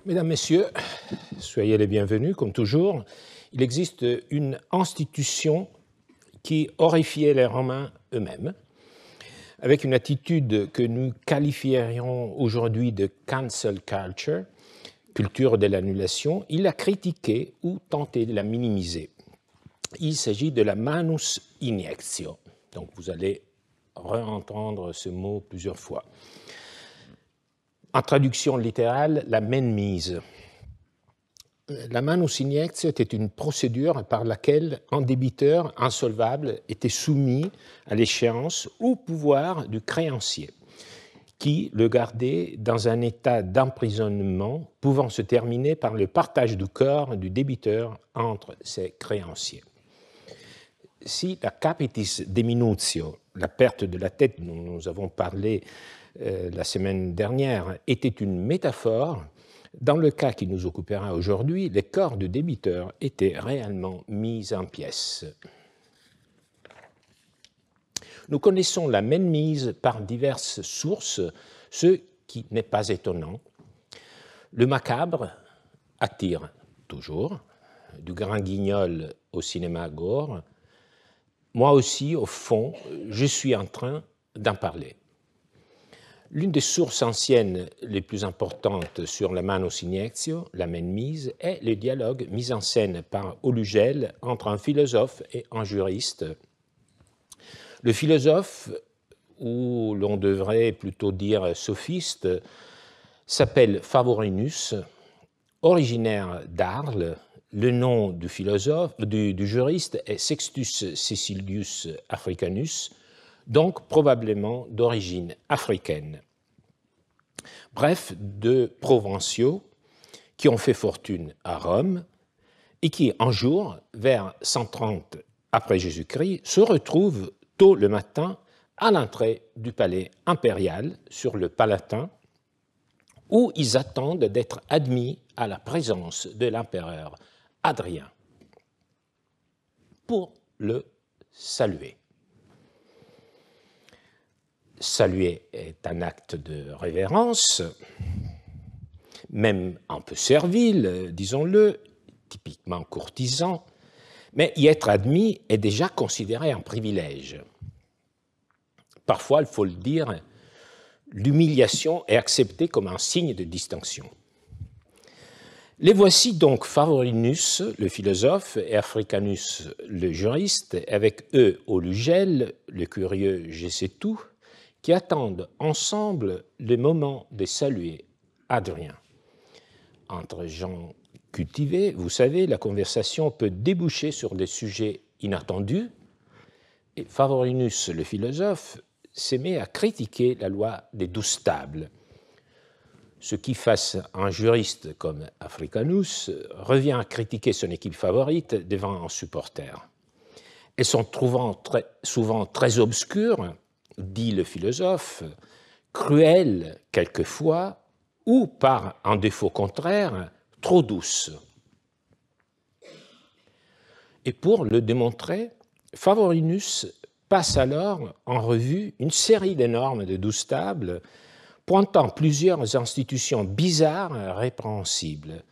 Mesdames, Messieurs, soyez les bienvenus, comme toujours. Il existe une institution qui horrifiait les Romains eux-mêmes, avec une attitude que nous qualifierions aujourd'hui de cancel culture, culture de l'annulation. Il l'a critiquée ou tenté de la minimiser. Il s'agit de la manus injectio. Donc vous allez re-entendre ce mot plusieurs fois. En traduction littérale, la mainmise. La manus injectio était une procédure par laquelle un débiteur insolvable était soumis à l'échéance ou pouvoir du créancier, qui le gardait dans un état d'emprisonnement pouvant se terminer par le partage du corps du débiteur entre ses créanciers. Si la capitis deminutio, la perte de la tête dont nous avons parlé la semaine dernière, était une métaphore, dans le cas qui nous occupera aujourd'hui, les corps du débiteur étaient réellement mis en pièces. Nous connaissons la mainmise par diverses sources, ce qui n'est pas étonnant. Le macabre attire toujours, du Grand Guignol au cinéma gore. Moi aussi, au fond, je suis en train d'en parler. L'une des sources anciennes les plus importantes sur la manus injectio, la mainmise, est le dialogue mis en scène par Olugel entre un philosophe et un juriste. Le philosophe, ou l'on devrait plutôt dire sophiste, s'appelle Favorinus, originaire d'Arles. Le nom du philosophe, du juriste est Sextus Cecilius Africanus, donc probablement d'origine africaine. Bref, deux provinciaux qui ont fait fortune à Rome et qui, un jour, vers 130 après Jésus-Christ, se retrouvent tôt le matin à l'entrée du palais impérial sur le Palatin, où ils attendent d'être admis à la présence de l'empereur Hadrien pour le saluer. Saluer est un acte de révérence, même un peu servile, disons-le, typiquement courtisan, mais y être admis est déjà considéré un privilège. Parfois, il faut le dire, l'humiliation est acceptée comme un signe de distinction. Les voici donc Favorinus, le philosophe, et Africanus, le juriste, avec eux Olugel, le curieux je sais tout, qui attendent ensemble le moment de saluer Hadrien. Entre gens cultivés, vous savez, la conversation peut déboucher sur des sujets inattendus, et Favorinus, le philosophe, s'est mis à critiquer la loi des 12 tables, ce qui, face à un juriste comme Africanus, revient à critiquer son équipe favorite devant un supporter. Elles sont souvent très obscures, dit le philosophe, cruelles quelquefois, ou par un défaut contraire, trop douces. Et pour le démontrer, Favorinus passe alors en revue une série de normes de 12 tables pointant plusieurs institutions bizarres, répréhensibles,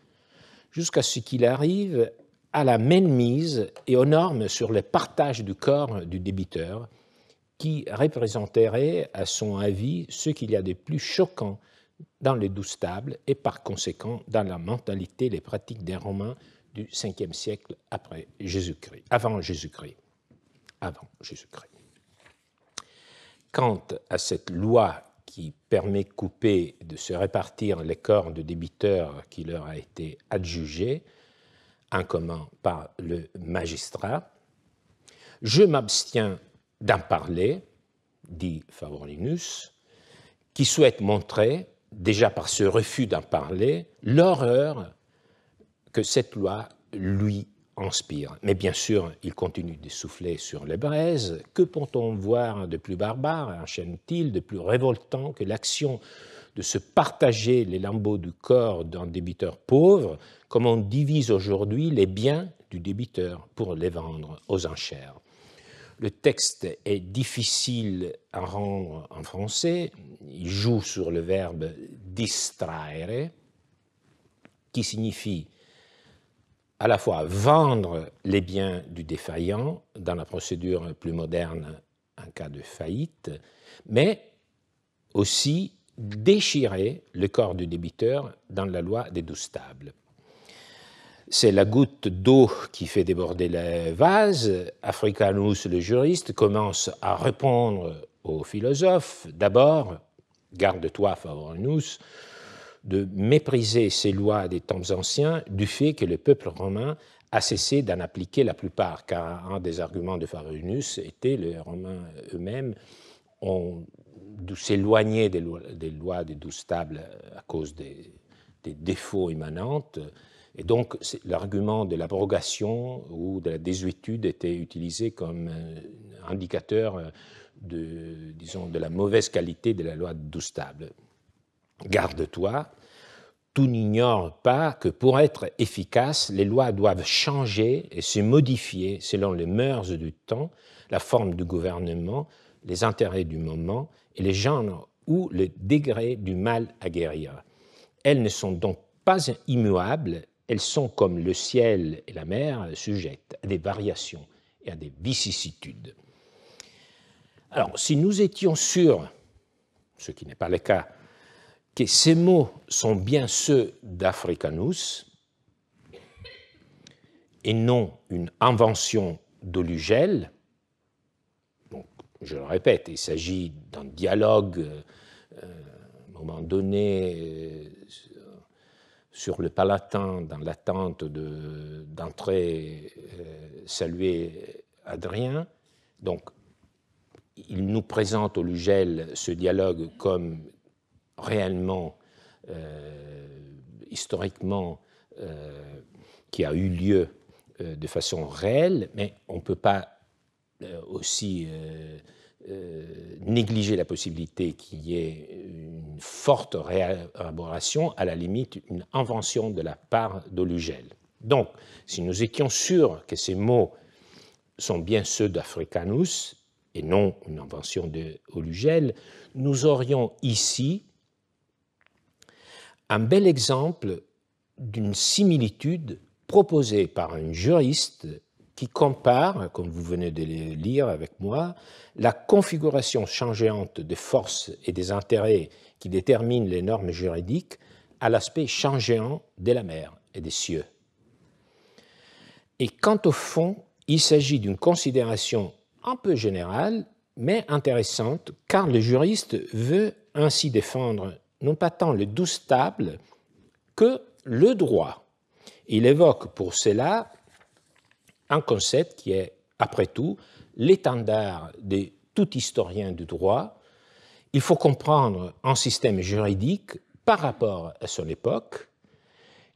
jusqu'à ce qu'il arrive à la mainmise et aux normes sur le partage du corps du débiteur, qui représenterait, à son avis, ce qu'il y a de plus choquant dans les 12 tables et par conséquent dans la mentalité et les pratiques des Romains du 5e siècle après Jésus-Christ, avant Jésus-Christ. Quant à cette loi qui permet de couper, de se répartir les corps de débiteurs qui leur a été adjugé, en commun par le magistrat, je m'abstiens d'en parler, dit Favorinus, qui souhaite montrer, déjà par ce refus d'en parler, l'horreur que cette loi lui inspire. Mais bien sûr, il continue de souffler sur les braises. Que peut-on voir de plus barbare, enchaîne-t-il, de plus révoltant que l'action de se partager les lambeaux du corps d'un débiteur pauvre, comme on divise aujourd'hui les biens du débiteur pour les vendre aux enchères. Le texte est difficile à rendre en français. Il joue sur le verbe distraere. qui signifie à la fois vendre les biens du défaillant dans la procédure plus moderne en cas de faillite, mais aussi déchirer le corps du débiteur dans la loi des 12 tables. C'est la goutte d'eau qui fait déborder le vase. Africanus, le juriste, commence à répondre aux philosophes. D'abord, garde-toi, Favorinus, de mépriser ces lois des temps anciens du fait que le peuple romain a cessé d'en appliquer la plupart, car un des arguments de Favorinus était les Romains eux-mêmes ont dû s'éloigner des lois des 12 tables à cause des défauts immanents. Et donc, l'argument de l'abrogation ou de la désuétude était utilisé comme indicateur de la mauvaise qualité de la loi de 12 tables. Garde-toi, tu n'ignores pas que pour être efficaces, les lois doivent changer et se modifier selon les mœurs du temps, la forme du gouvernement, les intérêts du moment et les genres ou le degré du mal à guérir. Elles ne sont donc pas immuables, elles sont comme le ciel et la mer sujettes à des variations et à des vicissitudes. Alors, si nous étions sûrs, ce qui n'est pas le cas, que ces mots sont bien ceux d'Africanus et non une invention d'Olugel, donc, je le répète, il s'agit d'un dialogue à un moment donné sur le Palatin dans l'attente d'entrer saluer Adrien. Donc, il nous présente Olugel ce dialogue comme réellement, historiquement, qui a eu lieu de façon réelle, mais on ne peut pas aussi négliger la possibilité qu'il y ait une forte réélaboration, à la limite une invention de la part d'Olugel. Donc, si nous étions sûrs que ces mots sont bien ceux d'Africanus et non une invention d'Olugel, nous aurions ici un bel exemple d'une similitude proposée par un juriste qui compare, comme vous venez de le lire avec moi, la configuration changeante des forces et des intérêts qui déterminent les normes juridiques à l'aspect changeant de la mer et des cieux. Et quant au fond, il s'agit d'une considération un peu générale, mais intéressante, car le juriste veut ainsi défendre non pas tant les 12 tables que le droit. Il évoque pour cela un concept qui est, après tout, l'étendard de tout historien du droit. Il faut comprendre un système juridique par rapport à son époque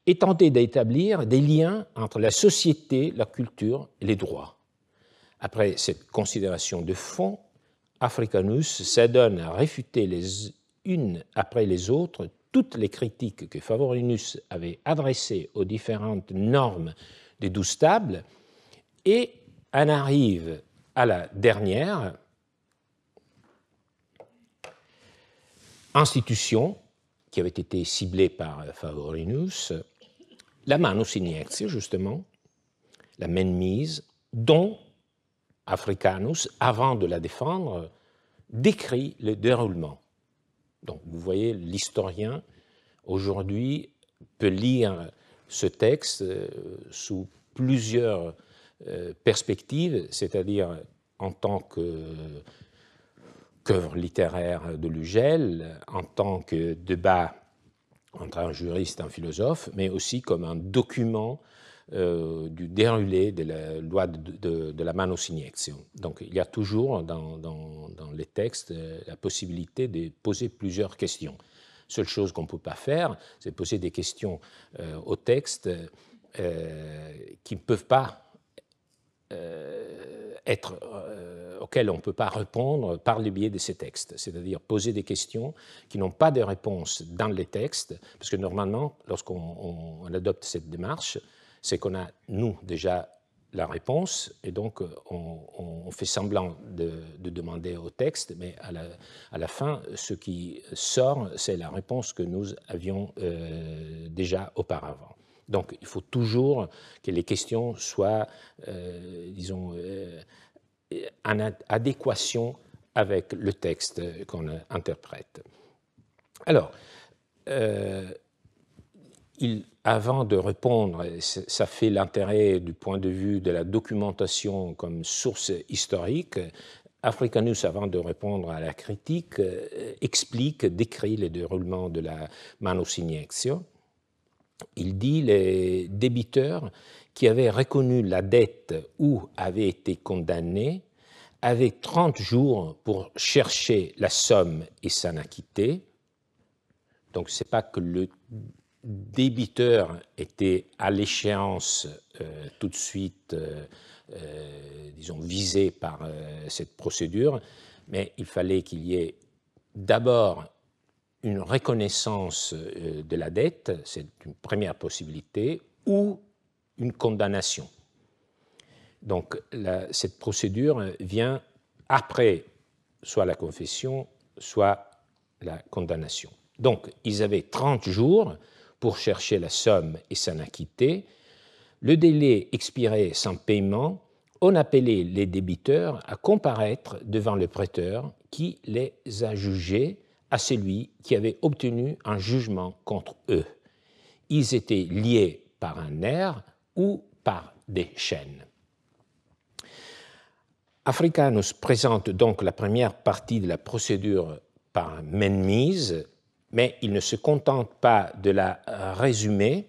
et tenter d'établir des liens entre la société, la culture et les droits. Après cette considération de fond, Africanus s'adonne à réfuter les unes après les autres toutes les critiques que Favorinus avait adressées aux différentes normes des 12 tables et en arrive à la dernière institution qui avait été ciblée par Favorinus, la manus iniectio, justement, la mainmise, dont Africanus, avant de la défendre, décrit le déroulement. Donc, vous voyez, l'historien, aujourd'hui, peut lire ce texte sous plusieurs perspectives, c'est-à-dire en tant qu'œuvre littéraire de Lugel, en tant que débat entre un juriste et un philosophe, mais aussi comme un document du déroulé de la loi de la manus iniectio. Donc il y a toujours dans les textes la possibilité de poser plusieurs questions. Seule chose qu'on ne peut pas faire, c'est poser des questions au texte qui ne peuvent pas auxquelles on ne peut pas répondre par le biais de ces textes, c'est-à-dire poser des questions qui n'ont pas de réponse dans les textes, parce que normalement, lorsqu'on adopte cette démarche, c'est qu'on a, nous, déjà la réponse, et donc on fait semblant de demander au texte, mais à la fin, ce qui sort, c'est la réponse que nous avions déjà auparavant. Donc il faut toujours que les questions soient, disons, en adéquation avec le texte qu'on interprète. Alors, avant de répondre, ça fait l'intérêt du point de vue de la documentation comme source historique, Africanus, avant de répondre à la critique, décrit le déroulement de la manus injectio. Il dit les débiteurs qui avaient reconnu la dette ou avaient été condamnés avaient 30 jours pour chercher la somme et s'en acquitter. Donc, ce n'est pas que le débiteur était à l'échéance tout de suite, disons, visé par cette procédure, mais il fallait qu'il y ait d'abord une reconnaissance de la dette, c'est une première possibilité, ou une condamnation. Donc, cette procédure vient après soit la confession, soit la condamnation. Donc, ils avaient 30 jours pour chercher la somme et s'en acquitter. Le délai expirait sans paiement. On appelait les débiteurs à comparaître devant le prêteur qui les a jugés à celui qui avait obtenu un jugement contre eux. Ils étaient liés par un nerf ou par des chaînes. Africanus présente donc la première partie de la procédure par mainmise, mais il ne se contente pas de la résumer.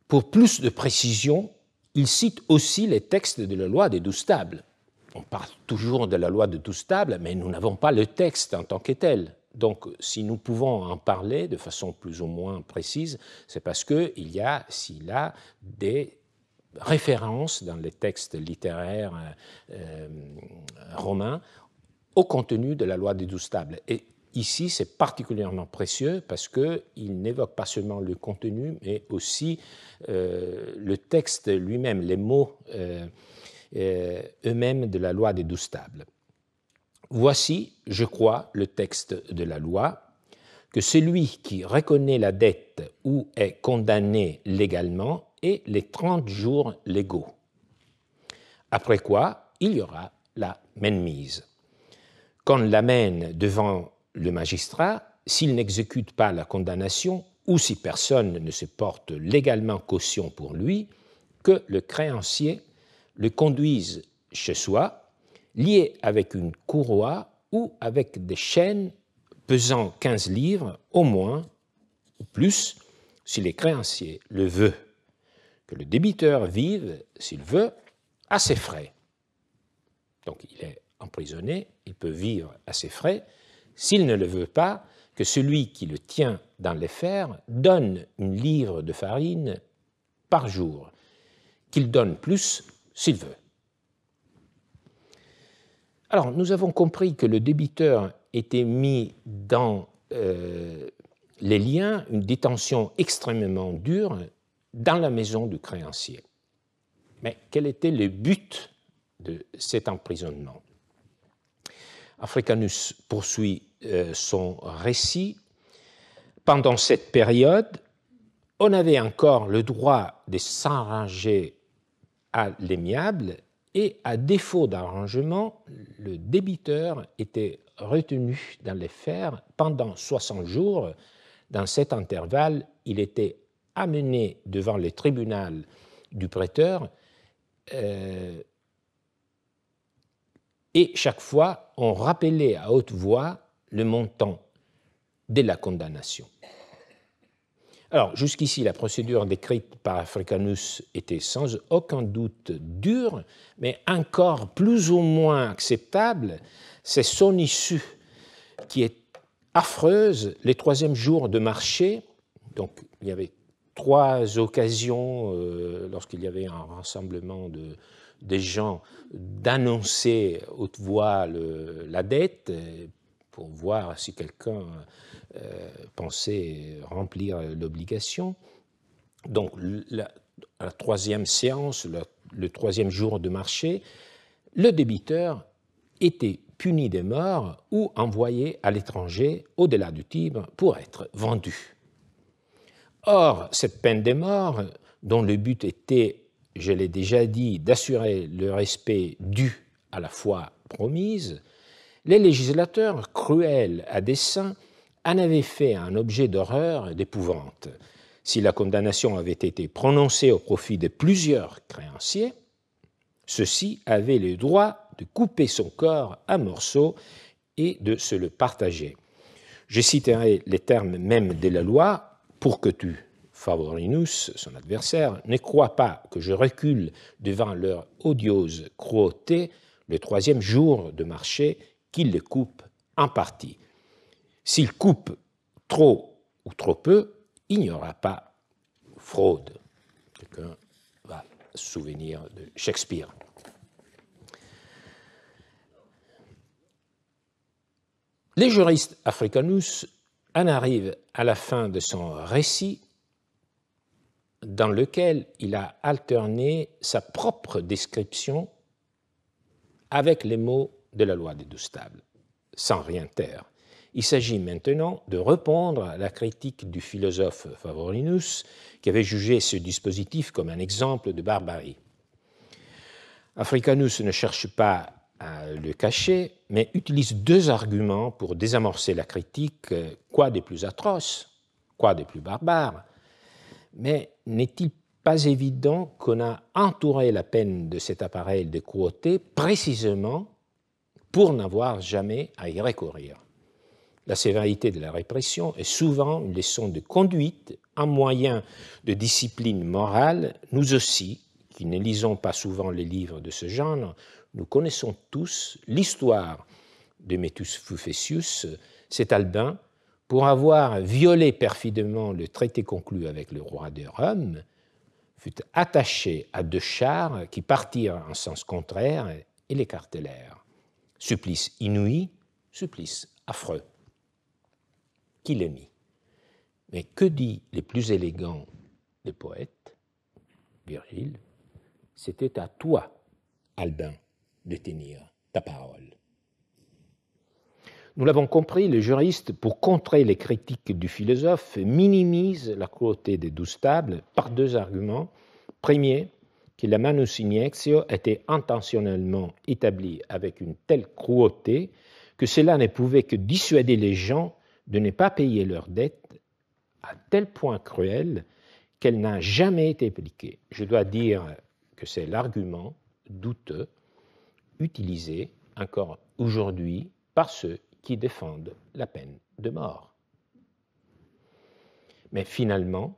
Pour plus de précision, il cite aussi les textes de la loi des 12 tables. On parle toujours de la loi des 12 tables, mais nous n'avons pas le texte en tant que tel. Donc, si nous pouvons en parler de façon plus ou moins précise, c'est parce qu'il y a là des références dans les textes littéraires romains au contenu de la loi des 12 tables. Et ici, c'est particulièrement précieux parce qu'il n'évoque pas seulement le contenu, mais aussi le texte lui-même, les mots eux-mêmes de la loi des 12 tables. Voici, je crois, le texte de la loi, que celui qui reconnaît la dette ou est condamné légalement ait les 30 jours légaux. Après quoi, il y aura la mainmise. Qu'on l'amène devant le magistrat, s'il n'exécute pas la condamnation ou si personne ne se porte légalement caution pour lui, que le créancier le conduise chez soi, lié avec une courroie ou avec des chaînes pesant 15 livres au moins, ou plus, si le créancier le veut, que le débiteur vive, s'il veut, à ses frais. Donc il est emprisonné, il peut vivre à ses frais. S'il ne le veut pas, que celui qui le tient dans les fers donne une livre de farine par jour, qu'il donne plus s'il veut. Alors, nous avons compris que le débiteur était mis dans les liens, une détention extrêmement dure, dans la maison du créancier. Mais quel était le but de cet emprisonnement? Africanus poursuit son récit. Pendant cette période, on avait encore le droit de s'arranger à l'amiable et, à défaut d'arrangement, le débiteur était retenu dans les fers pendant 60 jours. Dans cet intervalle, il était amené devant le tribunal du prêteur et chaque fois, on rappelait à haute voix le montant de la condamnation. Alors, jusqu'ici, la procédure décrite par Africanus était sans aucun doute dure, mais encore plus ou moins acceptable. C'est son issue qui est affreuse. Les 3e jours de marché, donc il y avait 3 occasions lorsqu'il y avait un rassemblement des gens d'annoncer haute voix la dette pour voir si quelqu'un pensait remplir l'obligation. Donc à la troisième séance, le troisième jour de marché, le débiteur était puni de mort ou envoyé à l'étranger, au-delà du Tibre, pour être vendu. Or, cette peine de mort, dont le but était, je l'ai déjà dit, d'assurer le respect dû à la foi promise, les législateurs, cruels à dessein, en avaient fait un objet d'horreur et d'épouvante. Si la condamnation avait été prononcée au profit de plusieurs créanciers, ceux-ci avaient le droit de couper son corps à morceaux et de se le partager. Je citerai les termes mêmes de la loi pour que tu, Favorinus, son adversaire, ne crois pas que je recule devant leur odieuse cruauté le troisième jour de marché qu'ils le coupent en partie. S'ils coupent trop ou trop peu, il n'y aura pas fraude. Quelqu'un va se souvenir de Shakespeare. Le juriste Africanus en arrive à la fin de son récit dans lequel il a alterné sa propre description avec les mots de la loi des 12 tables, sans rien taire. Il s'agit maintenant de répondre à la critique du philosophe Favorinus qui avait jugé ce dispositif comme un exemple de barbarie. Africanus ne cherche pas à le cacher, mais utilise deux arguments pour désamorcer la critique, quoi de plus atroce, quoi de plus barbare. Mais n'est-il pas évident qu'on a entouré la peine de cet appareil de cruauté précisément pour n'avoir jamais à y recourir? La sévérité de la répression est souvent une leçon de conduite, un moyen de discipline morale. Nous aussi, qui ne lisons pas souvent les livres de ce genre, nous connaissons tous l'histoire de Mettus Fufetius, cet Albin, pour avoir violé perfidement le traité conclu avec le roi de Rome, fut attaché à deux chars qui partirent en sens contraire et l'écartelèrent. Supplice inouï, supplice affreux. Qui le nie? Mais que dit les plus élégants des poètes? Virgile, c'était à toi, Albin, de tenir ta parole. Nous l'avons compris, le juriste, pour contrer les critiques du philosophe, minimise la cruauté des 12 tables par deux arguments. Premier, que la manus injectio était intentionnellement établie avec une telle cruauté que cela ne pouvait que dissuader les gens de ne pas payer leurs dettes à tel point cruel qu'elle n'a jamais été appliquée. Je dois dire que c'est l'argument douteux utilisé encore aujourd'hui par ceux qui défendent la peine de mort. Mais finalement,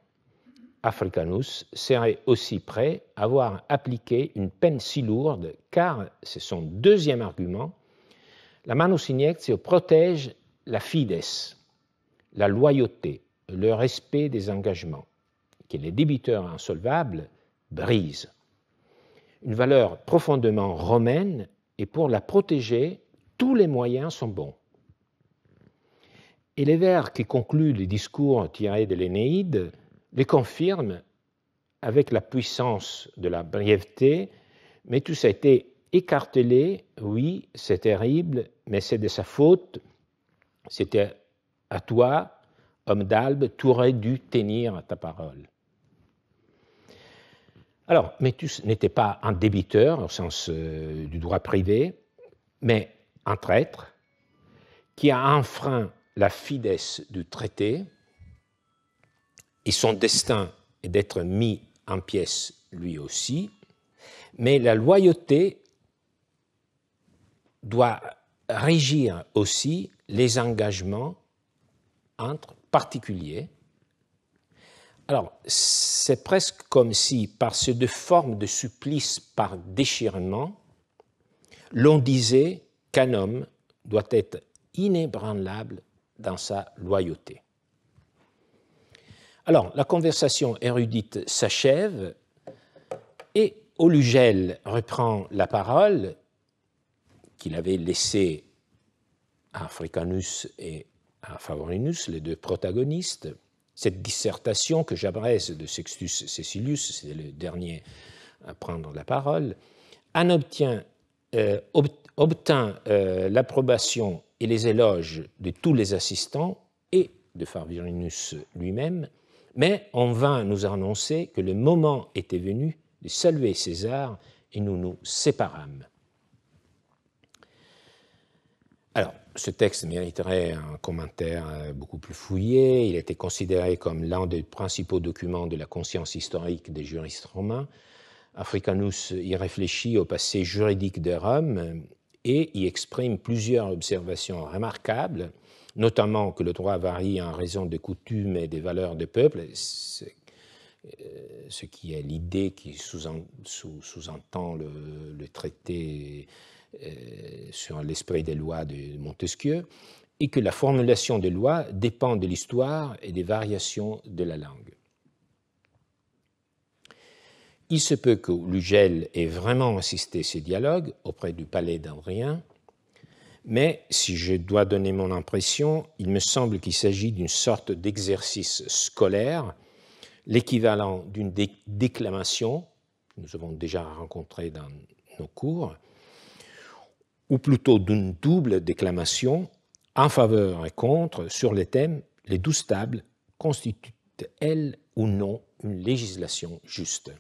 Africanus serait aussi prêt à avoir appliqué une peine si lourde, car, c'est son deuxième argument, la manus injectio protège la fides, la loyauté, le respect des engagements, que les débiteurs insolvables brisent. Une valeur profondément romaine, et pour la protéger, tous les moyens sont bons. Et les vers qui concluent les discours tirés de l'Énéide les confirment avec la puissance de la brièveté, mais tout ça a été écartelé, oui, c'est terrible, mais c'est de sa faute, c'était à toi, homme d'Albe, tu aurais dû tenir ta parole. Alors, Mettus n'était pas un débiteur au sens du droit privé, mais un traître qui a enfreint la fides du traité, et son destin est d'être mis en pièces lui aussi, mais la loyauté doit régir aussi les engagements entre particuliers. Alors, c'est presque comme si, par ces deux formes de supplice par déchirement, l'on disait qu'un homme doit être inébranlable dans sa loyauté. Alors, la conversation érudite s'achève et Aulugel reprend la parole qu'il avait laissée à Africanus et à Favorinus, les deux protagonistes. Cette dissertation que j'abrège de Sextus Cecilius, c'est le dernier à prendre la parole, en obtint l'approbation et les éloges de tous les assistants et de Favorinus lui-même, mais on vint nous annoncer que le moment était venu de saluer César et nous nous séparâmes. Alors, ce texte mériterait un commentaire beaucoup plus fouillé. Il était considéré comme l'un des principaux documents de la conscience historique des juristes romains. Africanus y réfléchit au passé juridique de Rome et y exprime plusieurs observations remarquables, notamment que le droit varie en raison des coutumes et des valeurs des peuples, ce qui est l'idée qui sous-entend le traité sur l'esprit des lois de Montesquieu, et que la formulation des lois dépend de l'histoire et des variations de la langue. Il se peut que Lugel ait vraiment assisté ces dialogues auprès du palais d'Adrien, mais si je dois donner mon impression, il me semble qu'il s'agit d'une sorte d'exercice scolaire, l'équivalent d'une déclamation, que nous avons déjà rencontré dans nos cours, ou plutôt d'une double déclamation en faveur et contre sur les thèmes « Les 12 tables constituent-elles ou non une législation juste ?»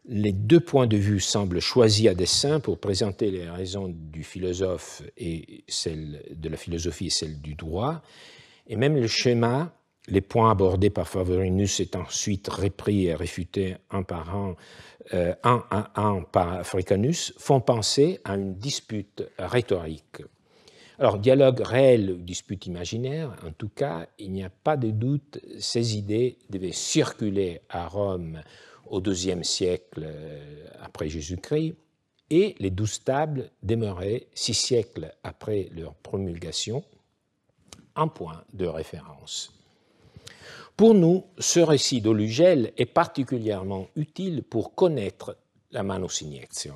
Les deux points de vue semblent choisis à dessein pour présenter les raisons du philosophe et celles de la philosophie et celles du droit, et même le schéma, les points abordés par Favorinus est ensuite repris et réfuté un à un par Africanus, font penser à une dispute rhétorique. Alors, dialogue réel ou dispute imaginaire, en tout cas, il n'y a pas de doute, ces idées devaient circuler à Rome au IIe siècle après Jésus-Christ, et les 12 tables demeuraient 6 siècles après leur promulgation un point de référence. Pour nous, ce récit d'Olugel est particulièrement utile pour connaître la manus iniectio.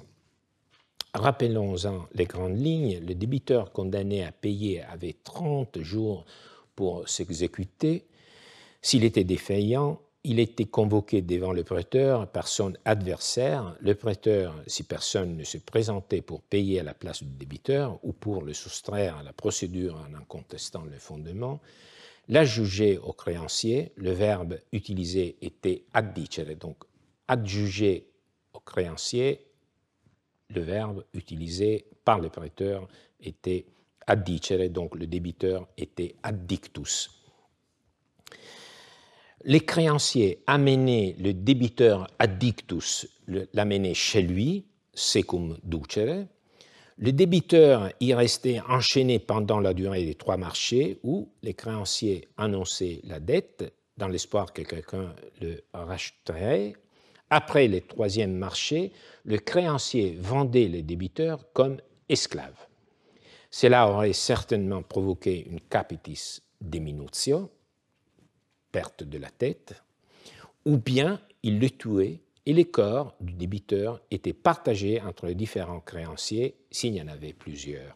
Rappelons-en les grandes lignes. Le débiteur condamné à payer avait 30 jours pour s'exécuter. S'il était défaillant, il était convoqué devant le prêteur par son adversaire. Le prêteur, si personne ne se présentait pour payer à la place du débiteur ou pour le soustraire à la procédure en contestant le fondement, l'adjuger au créancier. Le verbe utilisé était addicere, donc adjuger au créancier. Le verbe utilisé par le prêteur était addicere, donc le débiteur était addictus. Les créanciers amenaient le débiteur addictus, l'amenaient chez lui, secum ducere. Le débiteur y restait enchaîné pendant la durée des 3 marchés où les créanciers annonçaient la dette dans l'espoir que quelqu'un le rachèterait. Après le 3e marché, le créancier vendait les débiteurs comme esclaves. Cela aurait certainement provoqué une capitis diminutio, perte de la tête, ou bien il le tuait et les corps du débiteur étaient partagés entre les différents créanciers s'il y en avait plusieurs.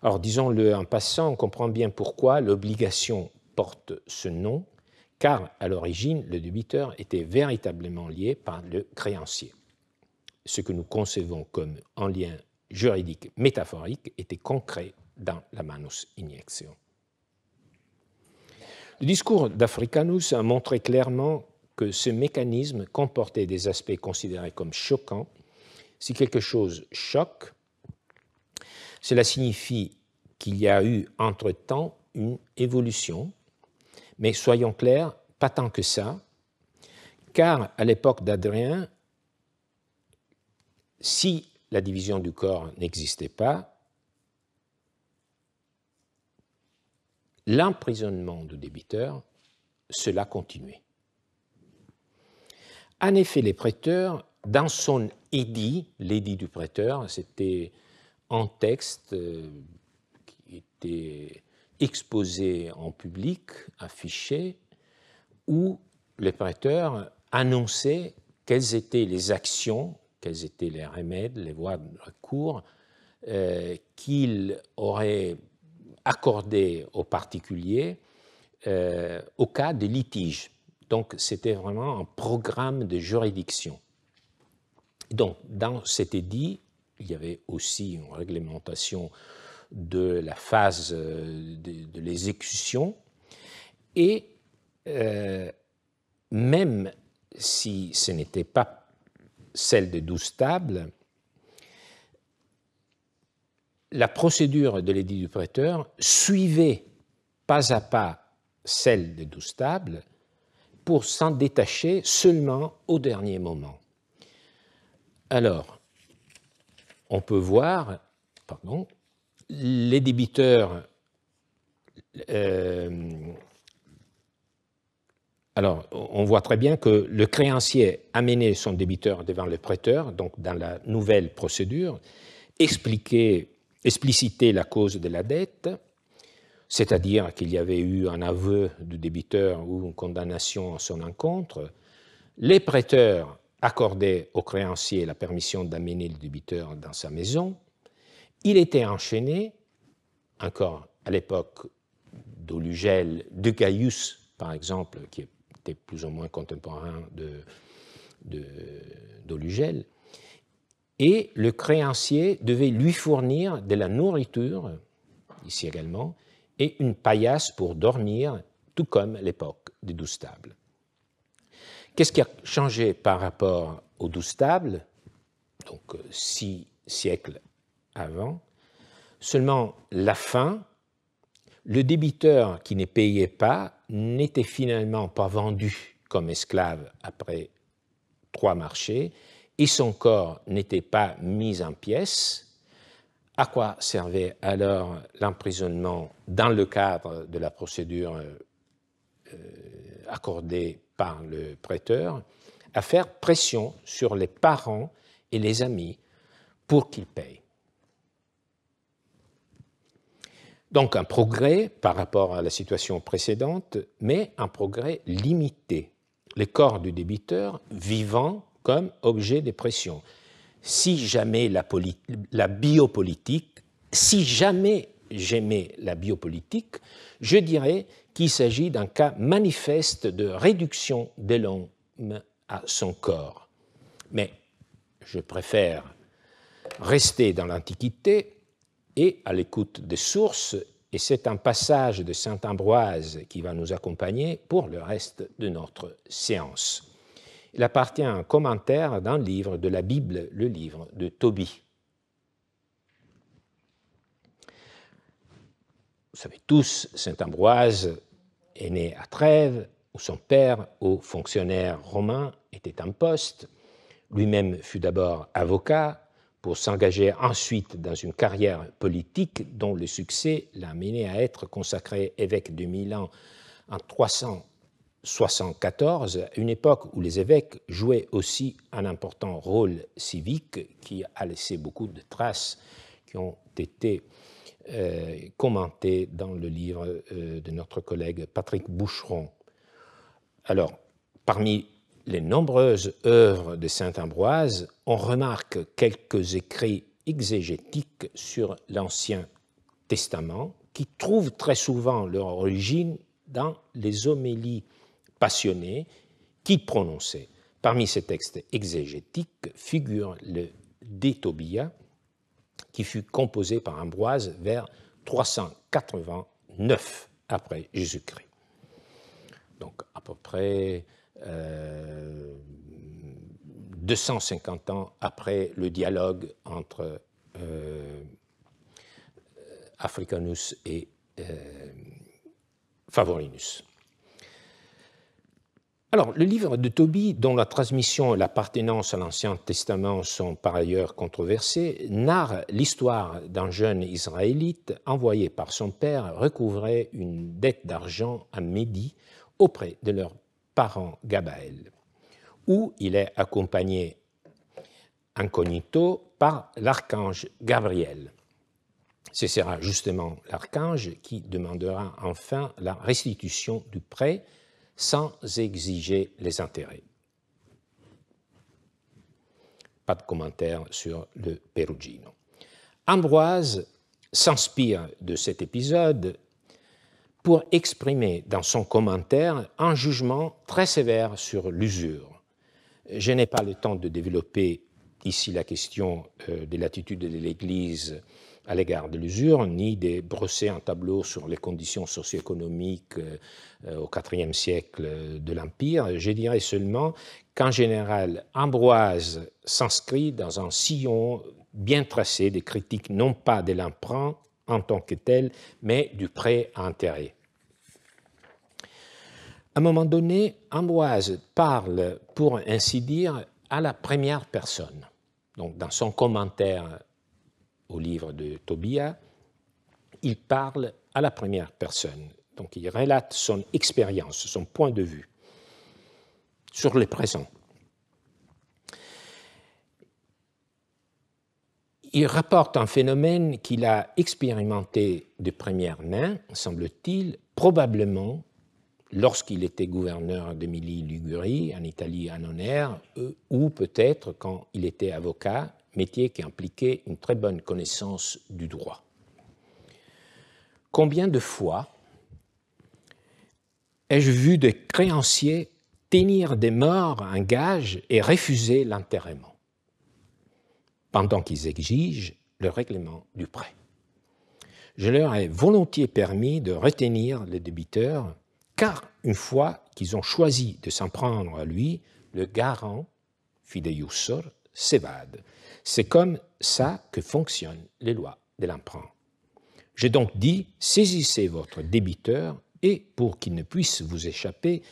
Alors, disons-le en passant, on comprend bien pourquoi l'obligation porte ce nom, car à l'origine, le débiteur était véritablement lié par le créancier. Ce que nous concevons comme un lien juridique métaphorique était concret dans la manus iniectio. Le discours d'Africanus a montré clairement que ce mécanisme comportait des aspects considérés comme choquants. Si quelque chose choque, cela signifie qu'il y a eu entre-temps une évolution, mais soyons clairs, pas tant que ça, car à l'époque d'Adrien, si la division du corps n'existait pas, l'emprisonnement du débiteur, cela continuait. En effet, les prêteurs, dans son édit, l'édit du prêteur, c'était un texte qui était exposé en public, affiché, où les prêteurs annonçaient quelles étaient les actions, quels étaient les remèdes, les voies de recours qu'ils auraient accordées aux particuliers au cas de litige. Donc, c'était vraiment un programme de juridiction. Donc, dans cet édit, il y avait aussi une réglementation de la phase de l'exécution et même si ce n'était pas celle des 12 tables, la procédure de l'édit du prêteur suivait pas à pas celle des 12 tables pour s'en détacher seulement au dernier moment. Alors, on peut voir, les débiteurs. Alors, on voit très bien que le créancier amenait son débiteur devant le prêteur, donc dans la nouvelle procédure, explicitait la cause de la dette, c'est-à-dire qu'il y avait eu un aveu du débiteur ou une condamnation à son encontre. Les prêteurs accordaient au créancier la permission d'amener le débiteur dans sa maison. Il était enchaîné, encore à l'époque d'Olugel, de Gaius, par exemple, qui était plus ou moins contemporain d'Olugel, et le créancier devait lui fournir de la nourriture, ici également, et une paillasse pour dormir, tout comme à l'époque des 12 tables. Qu'est-ce qui a changé par rapport aux 12 tables, donc 6 siècles avant? Seulement la fin. Le débiteur qui ne payait pas n'était finalement pas vendu comme esclave après 3 marchés et son corps n'était pas mis en pièces. À quoi servait alors l'emprisonnement dans le cadre de la procédure accordée par le prêteur? À faire pression sur les parents et les amis pour qu'ils payent. Donc un progrès par rapport à la situation précédente, mais un progrès limité. Les corps du débiteur vivant comme objet de pression. Si jamais la biopolitique, si jamais j'aimais la biopolitique, je dirais qu'il s'agit d'un cas manifeste de réduction de l'homme à son corps. Mais je préfère rester dans l'Antiquité et à l'écoute des sources, et c'est un passage de saint Ambroise qui va nous accompagner pour le reste de notre séance. Il appartient à un commentaire d'un livre de la Bible, le livre de Tobie. Vous savez tous, saint Ambroise est né à Trèves, où son père, haut fonctionnaire romain, était en poste. Lui-même fut d'abord avocat, pour s'engager ensuite dans une carrière politique dont le succès l'a mené à être consacré évêque de Milan en 374, à une époque où les évêques jouaient aussi un important rôle civique qui a laissé beaucoup de traces qui ont été commentées dans le livre de notre collègue Patrick Boucheron. Alors, parmi les nombreuses œuvres de saint Ambroise, on remarque quelques écrits exégétiques sur l'Ancien Testament qui trouvent très souvent leur origine dans les homélies passionnées qu'il prononçait. Parmi ces textes exégétiques figure le De Tobia, qui fut composé par Ambroise vers 389 après Jésus-Christ. Donc à peu près 250 ans après le dialogue entre Africanus et Favorinus. Alors, le livre de Tobie, dont la transmission et l'appartenance à l'Ancien Testament sont par ailleurs controversées, narre l'histoire d'un jeune Israélite envoyé par son père recouvrer une dette d'argent à Médie auprès de leur parent Gabaël, où il est accompagné incognito par l'archange Gabriel. Ce sera justement l'archange qui demandera enfin la restitution du prêt sans exiger les intérêts. Pas de commentaire sur le Perugino. Ambroise s'inspire de cet épisode pour exprimer dans son commentaire un jugement très sévère sur l'usure. Je n'ai pas le temps de développer ici la question de l'attitude de l'Église à l'égard de l'usure, ni de brosser un tableau sur les conditions socio-économiques au IVe siècle de l'Empire. Je dirais seulement qu'en général, Ambroise s'inscrit dans un sillon bien tracé de critiques non pas de l'emprunt en tant que tel, mais du prêt à intérêt. À un moment donné, Ambroise parle, pour ainsi dire, à la première personne. Donc, dans son commentaire au livre de Tobia, il parle à la première personne. Donc, il relate son expérience, son point de vue sur le présent. Il rapporte un phénomène qu'il a expérimenté de première main, semble-t-il, probablement lorsqu'il était gouverneur d'Émilie-Ligurie, en Italie annonnaire, ou peut-être quand il était avocat, métier qui impliquait une très bonne connaissance du droit. Combien de fois ai-je vu des créanciers tenir des morts un gage et refuser l'enterrement, pendant qu'ils exigent le règlement du prêt. Je leur ai volontiers permis de retenir les débiteurs, car une fois qu'ils ont choisi de s'en prendre à lui, le garant, fideiussor, s'évade. C'est comme ça que fonctionnent les lois de l'emprunt. J'ai donc dit, saisissez votre débiteur et, pour qu'il ne puisse vous échapper,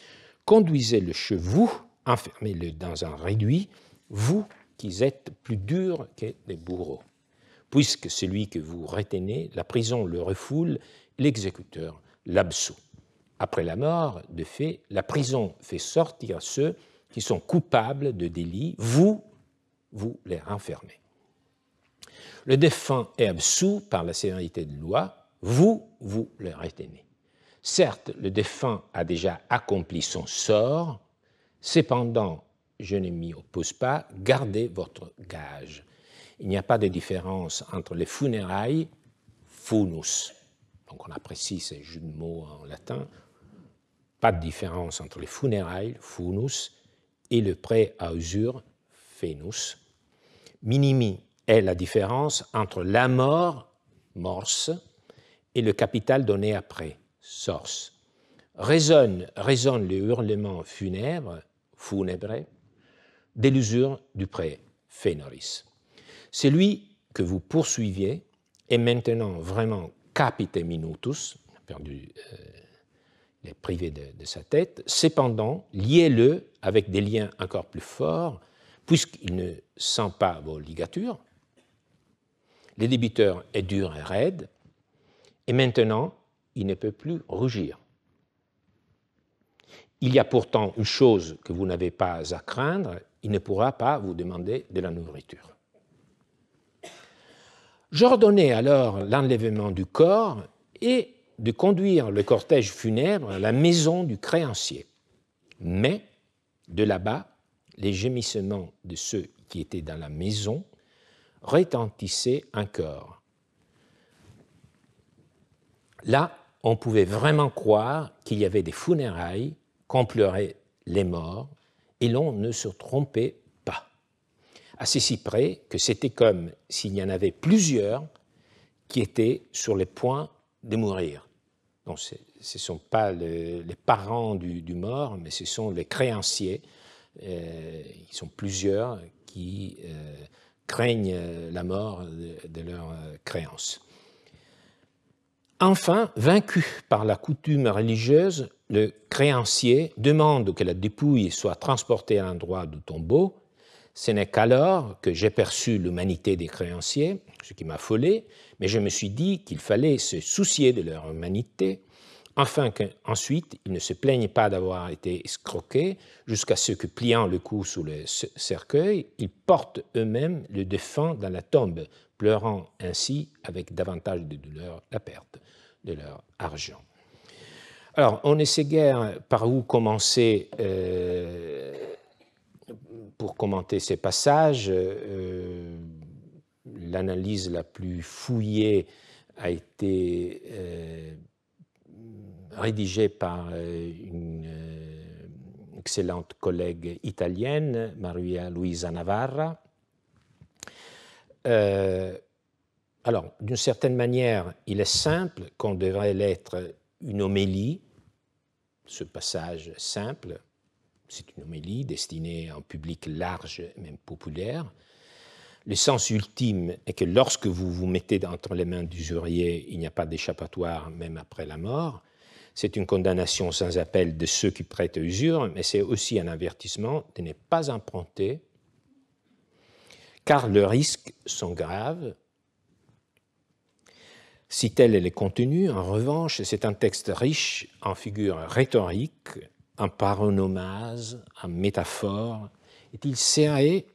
conduisez-le chez vous, enfermez-le dans un réduit, vous qui êtes plus durs que des bourreaux. Puisque celui que vous retenez, la prison le refoule, l'exécuteur l'absout. Après la mort, de fait, la prison fait sortir ceux qui sont coupables de délits, vous les renfermez. Le défunt est absous par la sévérité de loi, vous le retenez. Certes, le défunt a déjà accompli son sort, cependant, je ne m'y oppose pas, gardez votre gage. Il n'y a pas de différence entre les funérailles, funus, donc on apprécie ces jeux de mots en latin, pas de différence entre les funérailles, funus, et le prêt à usure, fenus. Minimi est la différence entre la mort, mors, et le capital donné après, sors. Résonne le hurlement funèbre, funebre, de l'usure du prêt, fenoris. Celui que vous poursuiviez est maintenant vraiment capite minutus, perdu, il est privé de sa tête, cependant, liez-le avec des liens encore plus forts, puisqu'il ne sent pas vos ligatures, le débiteur est dur et raide, et maintenant, il ne peut plus rougir. Il y a pourtant une chose que vous n'avez pas à craindre, il ne pourra pas vous demander de la nourriture. J'ordonnai alors l'enlèvement du corps et de conduire le cortège funèbre à la maison du créancier. Mais, de là-bas, les gémissements de ceux qui étaient dans la maison retentissaient encore. Là, on pouvait vraiment croire qu'il y avait des funérailles, qu'on pleurait les morts, et l'on ne se trompait pas. À ceci près que c'était comme s'il y en avait plusieurs qui étaient sur le point de mourir. Donc, ce ne sont pas les parents du mort, mais ce sont les créanciers. Ils sont plusieurs qui craignent la mort de leur créance. Enfin, vaincu par la coutume religieuse, le créancier demande que la dépouille soit transportée à l'endroit du tombeau. Ce n'est qu'alors que j'ai perçu l'humanité des créanciers, ce qui m'a affolé, mais je me suis dit qu'il fallait se soucier de leur humanité, afin qu'ensuite ils ne se plaignent pas d'avoir été escroqués, jusqu'à ce que, pliant le cou sous le cercueil, ils portent eux-mêmes le défunt dans la tombe, pleurant ainsi avec davantage de douleur la perte de leur argent. Alors, on ne sait guère par où commencer pour commenter ces passages. L'analyse la plus fouillée a été rédigé par une excellente collègue italienne, Maria Luisa Navarra. Alors, d'une certaine manière, il est simple qu'on devrait l'être une homélie. Ce passage simple, c'est une homélie destinée à un public large, même populaire. Le sens ultime est que lorsque vous vous mettez entre les mains d'usuriers, il n'y a pas d'échappatoire même après la mort. C'est une condamnation sans appel de ceux qui prêtent usure, mais c'est aussi un avertissement de ne pas emprunter, car les risques sont graves. Si tel est le contenu, en revanche, c'est un texte riche en figures rhétoriques, en paronomases, en métaphores. Il serait,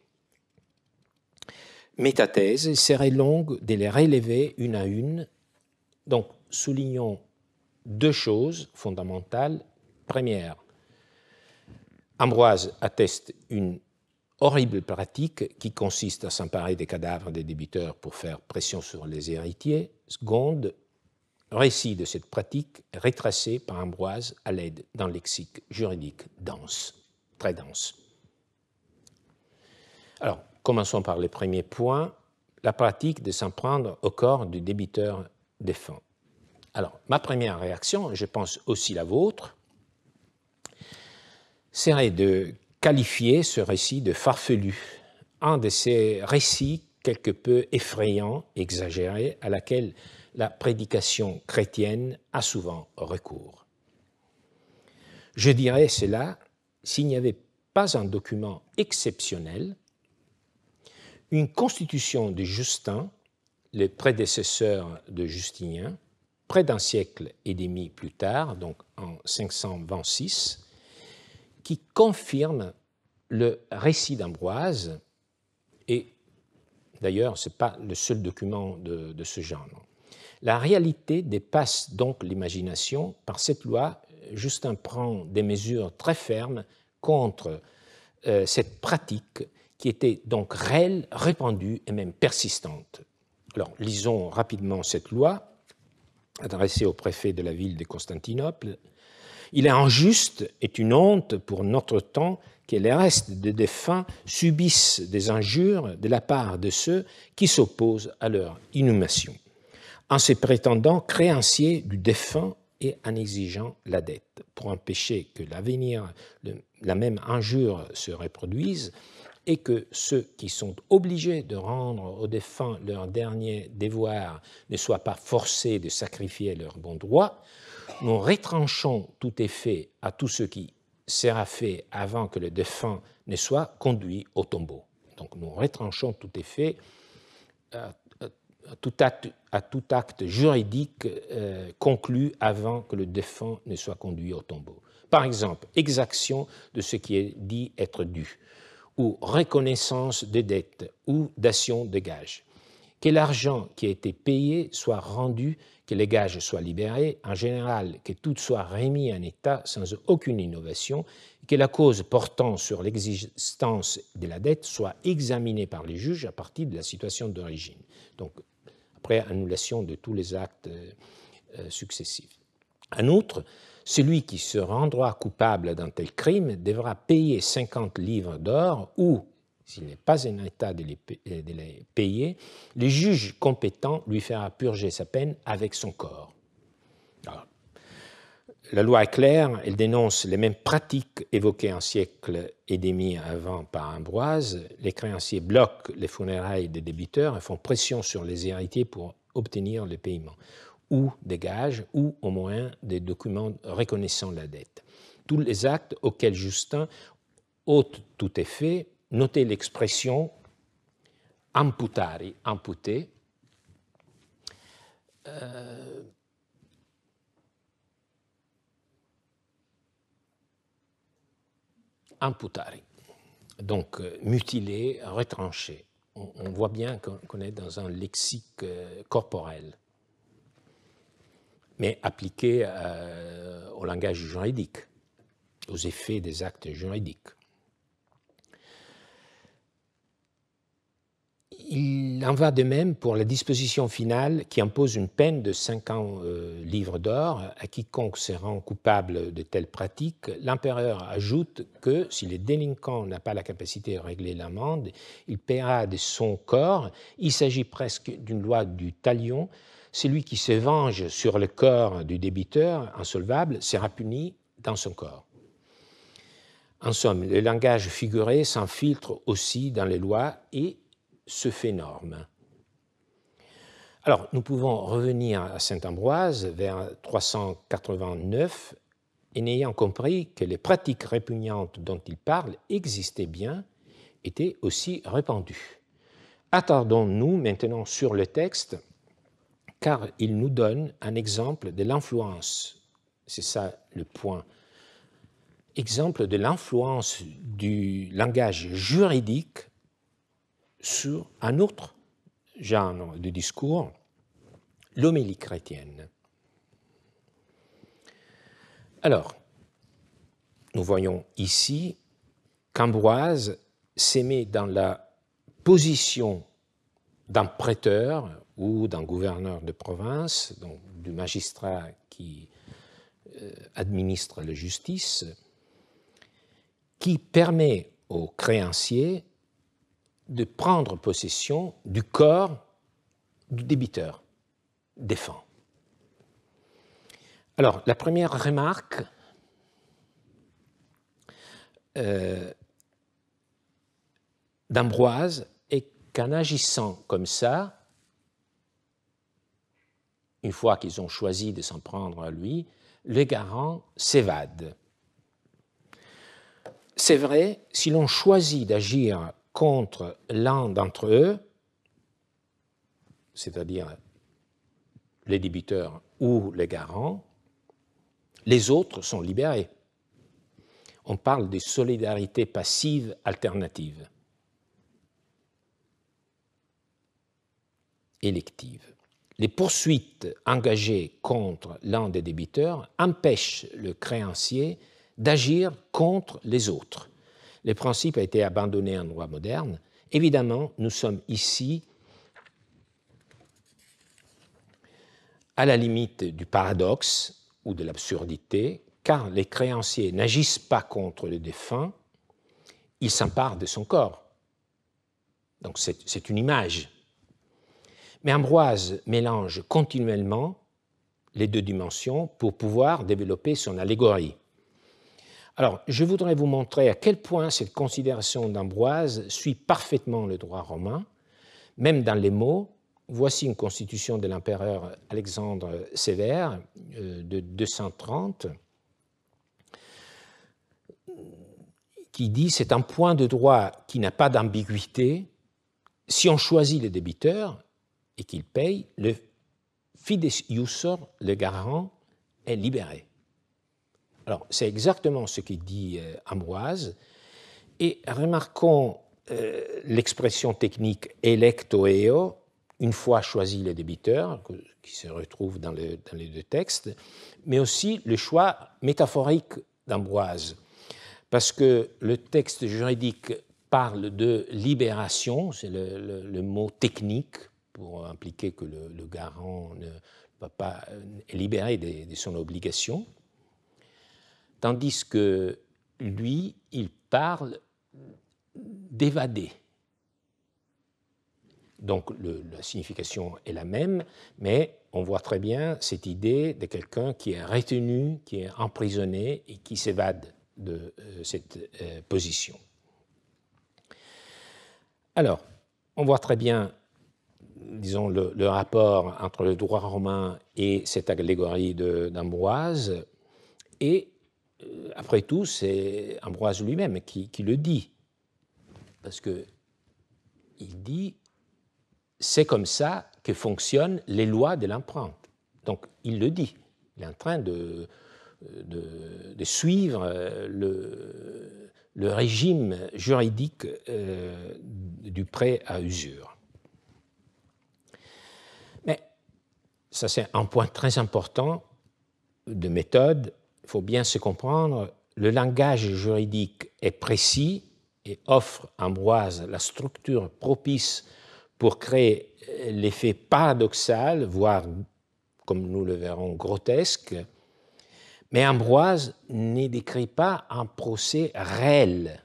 métathèse, il serait longue de les relever une à une. Donc, soulignons deux choses fondamentales. Première, Ambroise atteste une horrible pratique qui consiste à s'emparer des cadavres des débiteurs pour faire pression sur les héritiers. Seconde, récit de cette pratique est retracé par Ambroise à l'aide d'un lexique juridique dense, très dense. Alors, commençons par le premier point, la pratique de s'en prendre au corps du débiteur défunt. Alors, ma première réaction, je pense aussi la vôtre, serait de qualifier ce récit de farfelu, un de ces récits quelque peu effrayants, exagérés, à laquelle la prédication chrétienne a souvent recours. Je dirais cela s'il n'y avait pas un document exceptionnel, une constitution de Justin, le prédécesseur de Justinien, près d'un siècle et demi plus tard, donc en 526, qui confirme le récit d'Ambroise, et d'ailleurs, ce n'est pas le seul document de ce genre. La réalité dépasse donc l'imagination. Par cette loi, Justin prend des mesures très fermes contre cette pratique qui était donc réelle, répandue et même persistante. Alors, lisons rapidement cette loi, adressée au préfet de la ville de Constantinople. Il est injuste et une honte pour notre temps que les restes des défunts subissent des injures de la part de ceux qui s'opposent à leur inhumation, en se prétendant créanciers du défunt et en exigeant la dette. Pour empêcher que l'avenir, la même injure se reproduise et que ceux qui sont obligés de rendre aux défunts leur dernier devoir ne soient pas forcés de sacrifier leurs bons droits, nous retranchons tout effet à tout ce qui sera fait avant que le défunt ne soit conduit au tombeau. Donc nous retranchons tout effet à tout acte juridique conclu avant que le défunt ne soit conduit au tombeau. Par exemple, exaction de ce qui est dit être dû, ou reconnaissance des dettes, ou dation de gages. Que l'argent qui a été payé soit rendu, que les gages soient libérés, en général que tout soit remis en état sans aucune innovation, que la cause portant sur l'existence de la dette soit examinée par les juges à partir de la situation d'origine. Donc, après annulation de tous les actes successifs. En outre, celui qui se rendra coupable d'un tel crime devra payer 50 livres d'or ou, s'il n'est pas en état de les payer, le juge compétent lui fera purger sa peine avec son corps. Alors, la loi est claire, elle dénonce les mêmes pratiques évoquées un siècle et demi avant par Ambroise. Les créanciers bloquent les funérailles des débiteurs et font pression sur les héritiers pour obtenir le paiement, ou des gages, ou au moins des documents reconnaissant la dette. Tous les actes auxquels Justin ôte tout effet, notez l'expression imputari, imputer, imputari, donc mutilé, retranché. On voit bien qu'on est dans un lexique corporel, mais appliqué au langage juridique, aux effets des actes juridiques. Il en va de même pour la disposition finale qui impose une peine de 50 livres d'or à quiconque se rend coupable de telles pratiques. L'empereur ajoute que si le délinquant n'a pas la capacité de régler l'amende, il paiera de son corps. Il s'agit presque d'une loi du talion. Celui qui se venge sur le corps du débiteur insolvable sera puni dans son corps. En somme, le langage figuré s'infiltre aussi dans les lois et se fait norme. Alors, nous pouvons revenir à Saint-Ambroise vers 389 et n'ayant compris que les pratiques répugnantes dont il parle existaient bien, étaient aussi répandues. Attardons-nous maintenant sur le texte, car il nous donne un exemple de l'influence, c'est ça le point, exemple de l'influence du langage juridique sur un autre genre de discours, l'homélie chrétienne. Alors, nous voyons ici qu'Ambroise se met dans la position d'un prêteur ou d'un gouverneur de province, donc du magistrat qui administre la justice, qui permet aux créanciers de prendre possession du corps du débiteur défunt. Alors, la première remarque d'Ambroise est qu'en agissant comme ça, une fois qu'ils ont choisi de s'en prendre à lui, le garant s'évade. C'est vrai, si l'on choisit d'agir contre l'un d'entre eux, c'est-à-dire les débiteurs ou les garants, les autres sont libérés. On parle de solidarité passive alternative, élective. Les poursuites engagées contre l'un des débiteurs empêchent le créancier d'agir contre les autres. Le principe a été abandonné en droit moderne. Évidemment, nous sommes ici à la limite du paradoxe ou de l'absurdité, car les créanciers n'agissent pas contre le défunt, ils s'emparent de son corps. Donc c'est une image. Mais Ambroise mélange continuellement les deux dimensions pour pouvoir développer son allégorie. Alors, je voudrais vous montrer à quel point cette considération d'Ambroise suit parfaitement le droit romain, même dans les mots. Voici une constitution de l'empereur Alexandre Sévère de 230 qui dit « C'est un point de droit qui n'a pas d'ambiguïté. Si on choisit le débiteur et qu'il paye, le fides iusor, le garant, est libéré. » Alors, c'est exactement ce que dit Ambroise. Et remarquons l'expression technique electo eo, une fois choisi le débiteur, qui se retrouve dans les deux textes, mais aussi le choix métaphorique d'Ambroise, parce que le texte juridique parle de libération, c'est le mot technique pour impliquer que le garant est libéré de son obligation, tandis que lui, il parle d'évader. Donc la signification est la même, mais on voit très bien cette idée de quelqu'un qui est retenu, qui est emprisonné et qui s'évade de cette position. Alors, on voit très bien, disons, le rapport entre le droit romain et cette allégorie d'Ambroise, et après tout, c'est Ambroise lui-même qui le dit, parce qu'il dit « c'est comme ça que fonctionnent les lois de l'empreinte ». Donc, il le dit, il est en train de suivre le régime juridique du prêt à usure. Mais ça, c'est un point très important de méthode. Il faut bien se comprendre, le langage juridique est précis et offre Ambroise la structure propice pour créer l'effet paradoxal, voire, comme nous le verrons, grotesque. Mais Ambroise ne décrit pas un procès réel.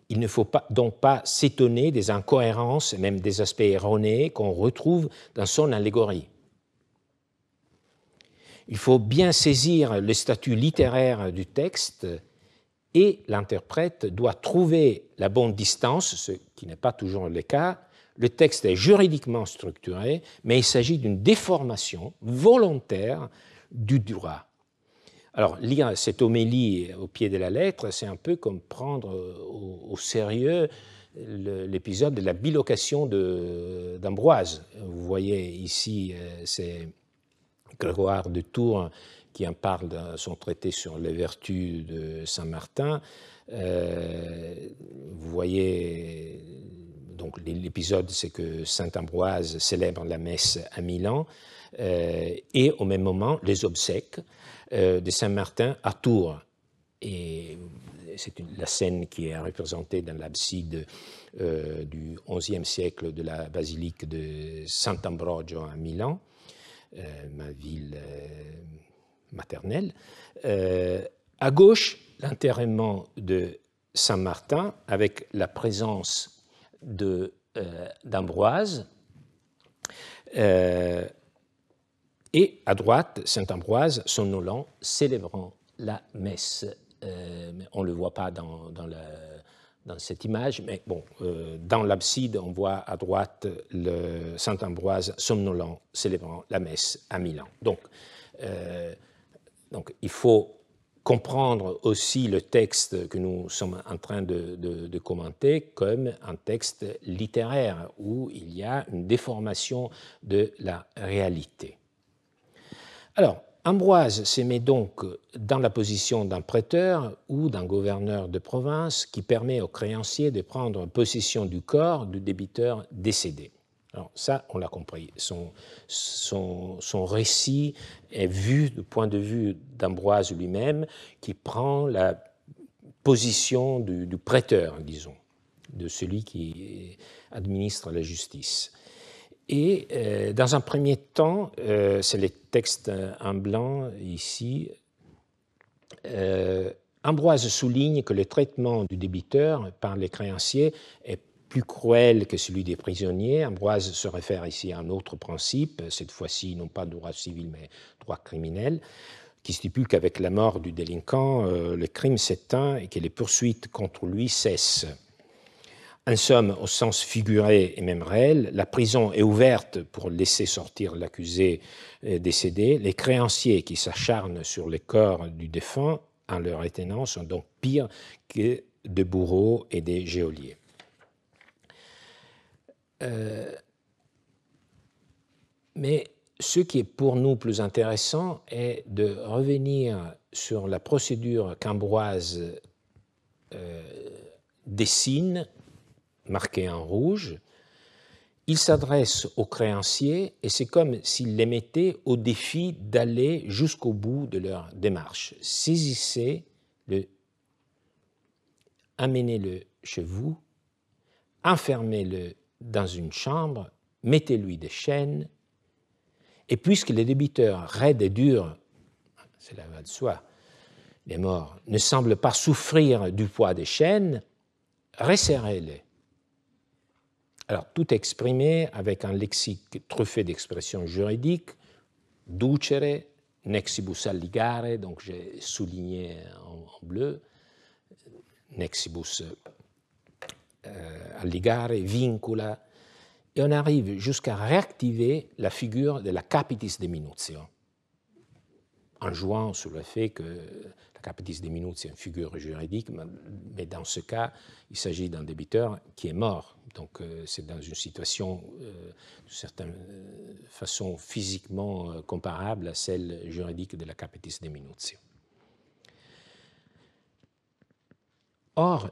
Il ne faut donc pas s'étonner des incohérences, même des aspects erronés qu'on retrouve dans son allégorie. Il faut bien saisir le statut littéraire du texte et l'interprète doit trouver la bonne distance, ce qui n'est pas toujours le cas. Le texte est juridiquement structuré, mais il s'agit d'une déformation volontaire du droit. Alors, lire cette homélie au pied de la lettre, c'est un peu comme prendre au sérieux l'épisode de la bilocation d'Ambroise. Vous voyez ici, c'est Grégoire de Tours qui en parle dans son traité sur les vertus de Saint-Martin. Vous voyez, donc l'épisode, c'est que saint Ambroise célèbre la messe à Milan et au même moment les obsèques de Saint-Martin à Tours. Et c'est la scène qui est représentée dans l'abside du XIe siècle de la basilique de Sant'Ambrogio à Milan, ma ville maternelle. À gauche, l'enterrement de Saint-Martin avec la présence d'Ambroise. Et à droite, Saint-Ambroise, somnolent, célébrant la messe. On ne le voit pas dans cette image, mais bon, dans l'abside, on voit à droite le Saint-Ambroise somnolent, célébrant la messe à Milan. Donc, il faut comprendre aussi le texte que nous sommes en train de commenter comme un texte littéraire où il y a une déformation de la réalité. Alors, Ambroise se met donc dans la position d'un prêteur ou d'un gouverneur de province qui permet au créancier de prendre possession du corps du débiteur décédé. Alors ça, on l'a compris. Son récit est vu du point de vue d'Ambroise lui-même, qui prend la position du prêteur, disons, de celui qui administre la justice. Et dans un premier temps, c'est les textes en blanc ici, Ambroise souligne que le traitement du débiteur par les créanciers est plus cruel que celui des prisonniers. Ambroise se réfère ici à un autre principe, cette fois-ci non pas droit civil mais droit criminel, qui stipule qu'avec la mort du délinquant, le crime s'éteint et que les poursuites contre lui cessent. En somme, au sens figuré et même réel, la prison est ouverte pour laisser sortir l'accusé décédé. Les créanciers qui s'acharnent sur les corps du défunt en leur éteignant sont donc pires que des bourreaux et des geôliers. Mais ce qui est pour nous plus intéressant est de revenir sur la procédure qu'Ambroise dessine, marquée en rouge. Il s'adresse aux créanciers et c'est comme s'il les mettait au défi d'aller jusqu'au bout de leur démarche. Saisissez-le, amenez-le chez vous, enfermez-le dans une chambre, mettez-lui des chaînes, et puisque les débiteurs raides et durs, cela va de soi, les morts, ne semblent pas souffrir du poids des chaînes, resserrez-les. Alors, tout exprimé avec un lexique truffé d'expressions juridiques, ducere, nexibus alligare, donc j'ai souligné en bleu, nexibus alligare, vincula, et on arrive jusqu'à réactiver la figure de la capitis de minutio, en jouant sur le fait que la capitis de minutio est une figure juridique, mais dans ce cas, il s'agit d'un débiteur qui est mort. Donc c'est dans une situation de certaine façon physiquement comparable à celle juridique de la capitis de minutio. Or,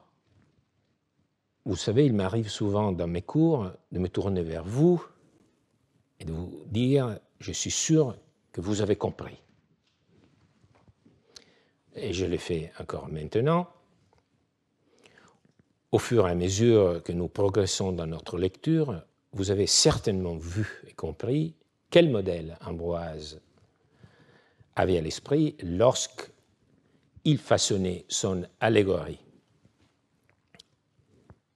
vous savez, il m'arrive souvent dans mes cours de me tourner vers vous et de vous dire « je suis sûr que vous avez compris ». Et je le fais encore maintenant. au fur et à mesure que nous progressons dans notre lecture, vous avez certainement vu et compris quel modèle Ambroise avait à l'esprit lorsqu'il façonnait son allégorie.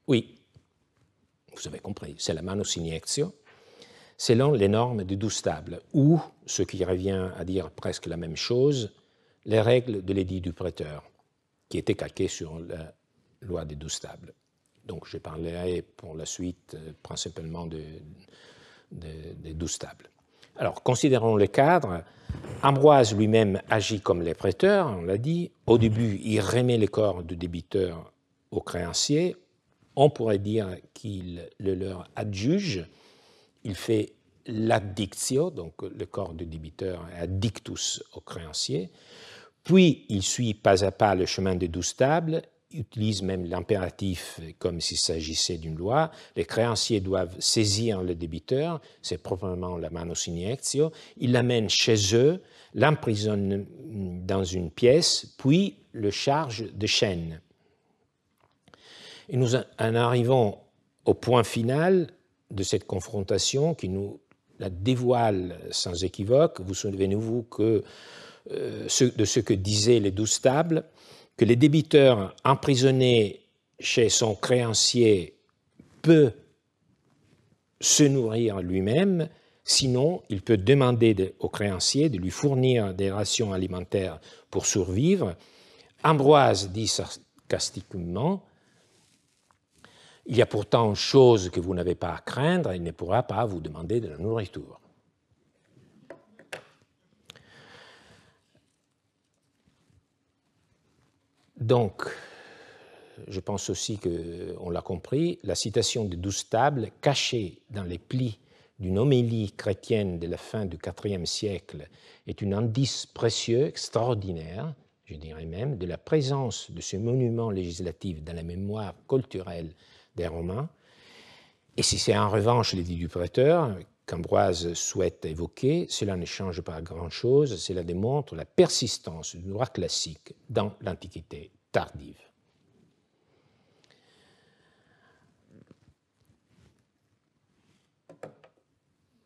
Oui, vous avez compris, c'est la manus iniectio, selon les normes du Doustable, ou, ce qui revient à dire presque la même chose, les règles de l'édit du prêteur, qui étaient calquées sur la loi des Doustables. Donc je parlerai pour la suite principalement des Doustables. Alors, considérons le cadre. Ambroise lui-même agit comme les prêteurs, on l'a dit. Au début, il remet les corps du débiteur aux créanciers. On pourrait dire qu'il le leur adjuge. Il fait l'addictio, donc le corps du débiteur est addictus aux créanciers. Puis, il suit pas à pas le chemin des Doustables, utilise même l'impératif comme s'il s'agissait d'une loi. Les créanciers doivent saisir le débiteur, c'est proprement la manus iniectio. Il l'amène chez eux, l'emprisonne dans une pièce, puis le charge de chaînes. Et nous en arrivons au point final de cette confrontation qui nous la dévoile sans équivoque. Vous souvenez-vous que de ce que disaient les Doustables, que le débiteur emprisonné chez son créancier peut se nourrir lui-même, sinon il peut demander au créancier de lui fournir des rations alimentaires pour survivre. Ambroise dit sarcastiquement: il y a pourtant une chose que vous n'avez pas à craindre, il ne pourra pas vous demander de la nourriture. Donc, je pense aussi qu'on l'a compris, la citation de Doustable, cachée dans les plis d'une homélie chrétienne de la fin du IVe siècle, est un indice précieux, extraordinaire, je dirais même, de la présence de ce monument législatif dans la mémoire culturelle des Romains. Et si c'est en revanche l'édit du prêteur qu'Ambroise souhaite évoquer, cela ne change pas grand-chose, cela démontre la persistance du droit classique dans l'Antiquité tardive.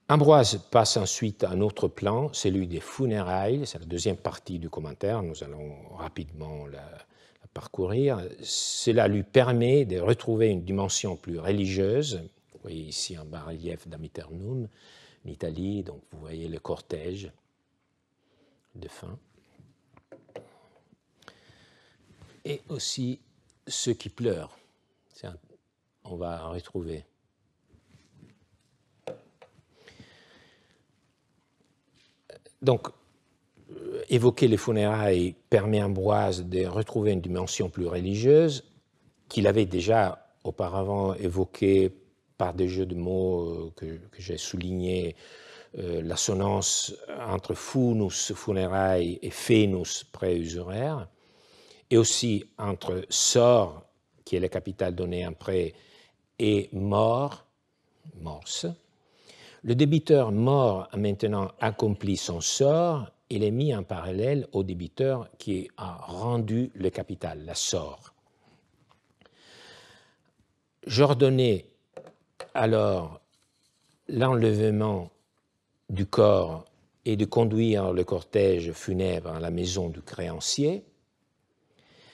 Ambroise passe ensuite à un autre plan, celui des funérailles, c'est la deuxième partie du commentaire, nous allons rapidement la parcourir. Cela lui permet de retrouver une dimension plus religieuse. Vous voyez ici un bas-relief d'Amiternum, en Italie, donc vous voyez le cortège de fin. Et aussi ceux qui pleurent. On va retrouver. Donc, évoquer les funérailles permet à Ambroise de retrouver une dimension plus religieuse qu'il avait déjà auparavant évoquée par des jeux de mots que j'ai soulignés, l'assonance entre funus, funérailles, et fenus, préusuraire, et aussi entre sort, qui est le capital donné en prêt, et mort, mors. Le débiteur mort a maintenant accompli son sort, il est mis en parallèle au débiteur qui a rendu le capital, la sort. J'ordonnais alors l'enlèvement du corps et de conduire le cortège funèbre à la maison du créancier,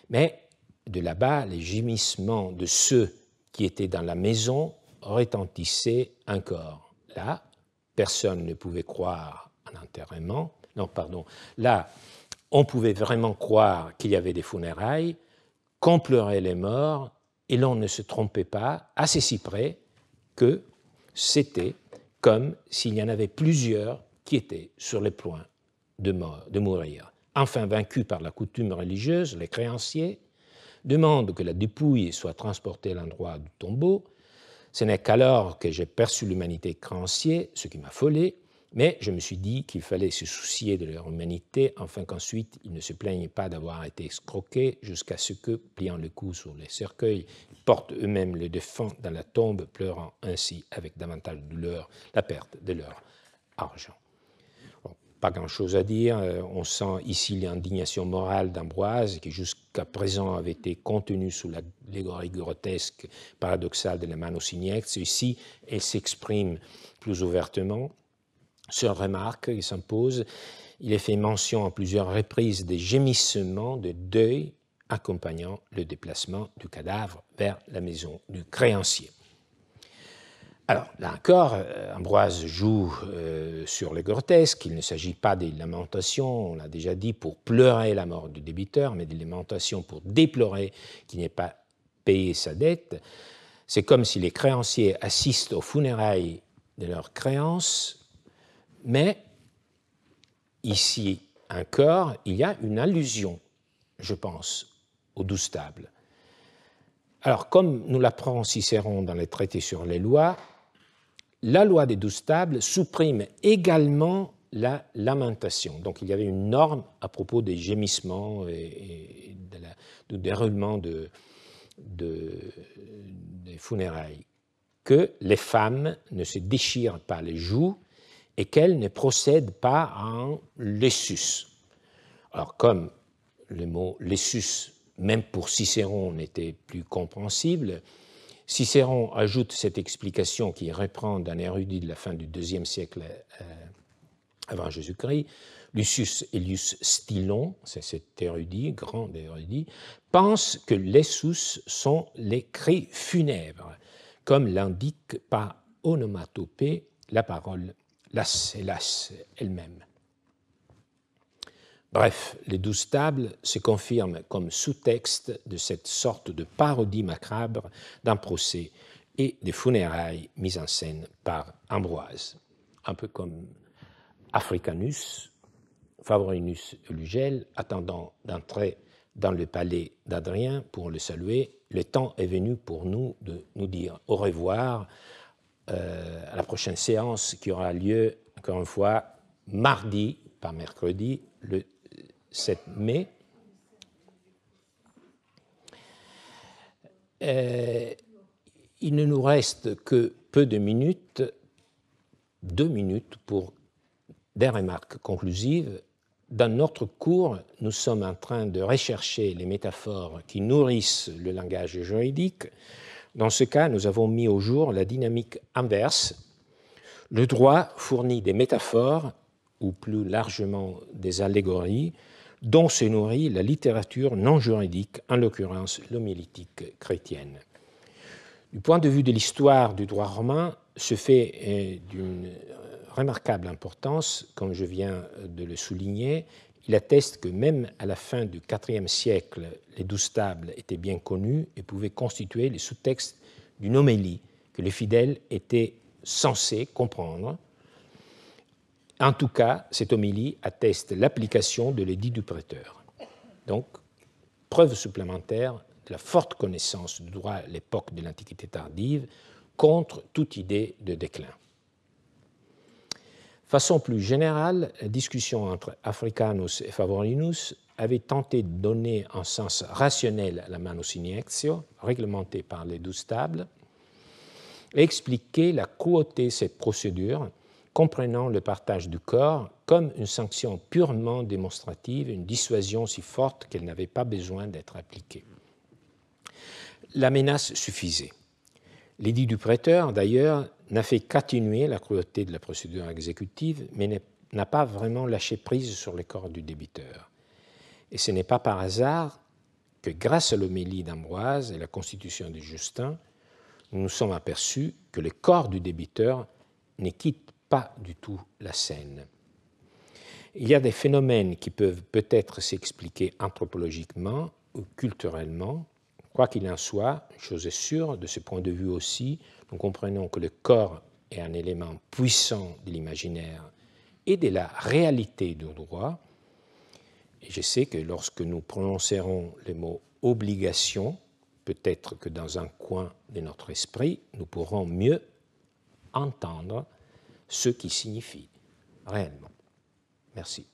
mais de là-bas, les gémissements de ceux qui étaient dans la maison retentissaient encore. Là, personne ne pouvait croire à l'enterrement. Non, pardon. Là, on pouvait vraiment croire qu'il y avait des funérailles, qu'on pleurait les morts, et l'on ne se trompait pas, à ceci près que c'était comme s'il y en avait plusieurs qui étaient sur le point de mourir. Enfin, vaincus par la coutume religieuse, les créanciers demandent que la dépouille soit transportée à l'endroit du tombeau. Ce n'est qu'alors que j'ai perçu l'humanité créancier, ce qui m'a affolé, mais je me suis dit qu'il fallait se soucier de leur humanité, afin qu'ensuite ils ne se plaignent pas d'avoir été escroqués, jusqu'à ce que, pliant le cou sur les cercueils, ils portent eux-mêmes le défunt dans la tombe, pleurant ainsi avec davantage de douleur la perte de leur argent. Bon. pas grand-chose à dire. On sent ici l'indignation morale d'Ambroise, qui jusqu'à présent avait été contenue sous l'allégorie grotesque, paradoxale de la Manus Ignatius. Ici, elle s'exprime plus ouvertement. Seule remarque qui s'impose, il est fait mention à plusieurs reprises des gémissements de deuil accompagnant le déplacement du cadavre vers la maison du créancier. Alors, là encore, Ambroise joue sur le grotesque. Il ne s'agit pas des lamentations, on l'a déjà dit, pour pleurer la mort du débiteur, mais des lamentations pour déplorer qu'il n'ait pas payé sa dette. C'est comme si les créanciers assistent aux funérailles de leurs créances, mais ici encore, il y a une allusion, je pense, aux 12 tables. Alors, comme nous l'apprend Cicéron dans les traités sur les lois, la loi des 12 tables supprime également la lamentation. Donc, il y avait une norme à propos des gémissements et du déroulement des funérailles, que les femmes ne se déchirent pas les joues et qu'elles ne procèdent pas à un lessus. Alors, comme le mot lessus, même pour Cicéron, n'était plus compréhensible, Cicéron ajoute cette explication qui reprend d'un érudit de la fin du IIe siècle avant Jésus-Christ. Lucius Aelius Stylon, c'est cet érudit, grand érudit, pense que les lessus sont les cris funèbres, comme l'indique par onomatopée la parole las hélas elle-même. Bref, les 12 tables se confirment comme sous-texte de cette sorte de parodie macabre d'un procès et des funérailles mises en scène par Ambroise. Un peu comme Africanus, Favorinus Lugel, attendant d'entrer dans le palais d'Adrien pour le saluer. Le temps est venu pour nous de nous dire au revoir à la prochaine séance qui aura lieu, encore une fois, mardi, pas mercredi, le 7 mai. Il ne nous reste que peu de minutes, 2 minutes pour des remarques conclusives. Dans notre cours, nous sommes en train de rechercher les métaphores qui nourrissent le langage juridique. Dans ce cas, nous avons mis au jour la dynamique inverse. Le droit fournit des métaphores, ou plus largement des allégories, dont se nourrit la littérature non juridique, en l'occurrence l'homilétique chrétienne. Du point de vue de l'histoire du droit romain, ce fait est d'une remarquable importance, comme je viens de le souligner. Il atteste que même à la fin du IVe siècle, les 12 tables étaient bien connues et pouvaient constituer les sous-textes d'une homélie que les fidèles étaient censés comprendre. En tout cas, cette homélie atteste l'application de l'édit du prêteur. Donc, preuve supplémentaire de la forte connaissance du droit à l'époque de l'Antiquité tardive contre toute idée de déclin. Façon plus générale, la discussion entre Africanus et Favorinus avait tenté de donner un sens rationnel à la Manus Ignatio, réglementée par les 12 tables, et expliquer la cruauté de cette procédure, comprenant le partage du corps comme une sanction purement démonstrative, une dissuasion si forte qu'elle n'avait pas besoin d'être appliquée. La menace suffisait. L'édit du prêteur, d'ailleurs, n'a fait qu'atténuer la cruauté de la procédure exécutive, mais n'a pas vraiment lâché prise sur le corps du débiteur. Et ce n'est pas par hasard que, grâce à l'homélie d'Ambroise et la constitution de Justin, nous nous sommes aperçus que le corps du débiteur ne quitte pas du tout la scène. Il y a des phénomènes qui peuvent peut-être s'expliquer anthropologiquement ou culturellement. Quoi qu'il en soit, une chose est sûre, de ce point de vue aussi, nous comprenons que le corps est un élément puissant de l'imaginaire et de la réalité du droit. Et je sais que lorsque nous prononcerons le mot « obligation », peut-être que dans un coin de notre esprit, nous pourrons mieux entendre ce qui signifie réellement. Merci.